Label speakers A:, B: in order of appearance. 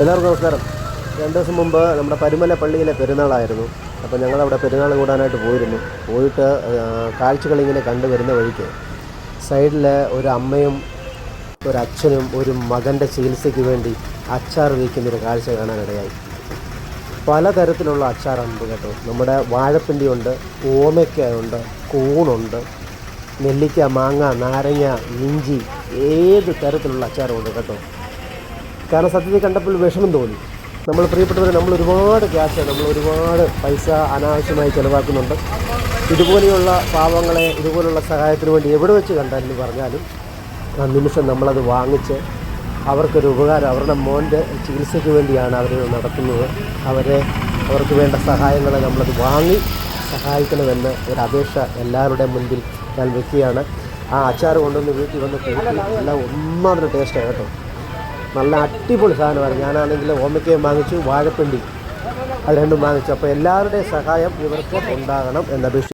A: എല്ലാവർക്കും നമസ്കാരം. 2 ദിവസം മുമ്പ് നമ്മുടെ പരുമല പള്ളിയിലെ പെരുന്നാളായിരുന്നു. അപ്പോൾ ഞങ്ങളവിടെ പെരുന്നാൾ കൂടാനായിട്ട് പോയിട്ട് കാഴ്ചകളിങ്ങനെ കണ്ടുവരുന്ന വഴിക്ക് സൈഡിൽ ഒരു അമ്മയും ഒരച്ഛനും ഒരു മകൻ്റെ ചികിത്സയ്ക്ക് വേണ്ടി അച്ചാർ വയ്ക്കുന്നൊരു കാഴ്ച കാണാനിടയായി. പലതരത്തിലുള്ള അച്ചാറുണ്ട് കേട്ടോ. നമ്മുടെ വാഴപ്പിണ്ടിയുണ്ട്, ഓമയ്ക്കയുണ്ട്, കൂണുണ്ട്, നെല്ലിക്ക, മാങ്ങ, നാരങ്ങ, ഇഞ്ചി, ഏത് തരത്തിലുള്ള അച്ചാറുമുണ്ട് കേട്ടോ. കാരണം സത്യത്തിൽ കണ്ടപ്പോൾ വിഷമം തോന്നി. നമ്മൾ പ്രിയപ്പെട്ടവരെ, നമ്മൾ ഒരുപാട് പൈസ അനാവശ്യമായി ചിലവാക്കുന്നുണ്ട്. ഇതുപോലെയുള്ള പാവങ്ങളെ ഇതുപോലുള്ള സഹായത്തിന് വേണ്ടി എവിടെ വെച്ച് കണ്ടാലും പറഞ്ഞാലും ആ നിമിഷം നമ്മളത് വാങ്ങിച്ച് അവർക്കൊരു ഉപകാരം, അവരുടെ മോൻ്റെ ചികിത്സയ്ക്ക് വേണ്ടിയാണ് അവർ നടത്തുന്നത്. അവർക്ക് വേണ്ട സഹായങ്ങളെ നമ്മളത് വാങ്ങി സഹായിക്കണമെന്ന് ഒരു അപേക്ഷ എല്ലാവരുടെയും മുൻപിൽ ഞാൻ വെക്കുകയാണ്. ആ അച്ചാർ കൊണ്ടുവന്ന് വീട്ടിൽ വന്ന് കൂട്ടി എല്ലാം ഒന്നാമതൊരു ടേസ്റ്റാണ് കേട്ടോ. നല്ല അടിപൊളി സാധനമാണ്. ഞാനാണെങ്കിൽ ഓമയ്ക്കയും വാങ്ങിച്ചു, വാഴപ്പിണ്ടി അത് രണ്ടും വാങ്ങിച്ചു. അപ്പോൾ എല്ലാവരുടെയും സഹായം ഇവർക്ക് ഉണ്ടാകണം എന്നപേക്ഷിച്ചു.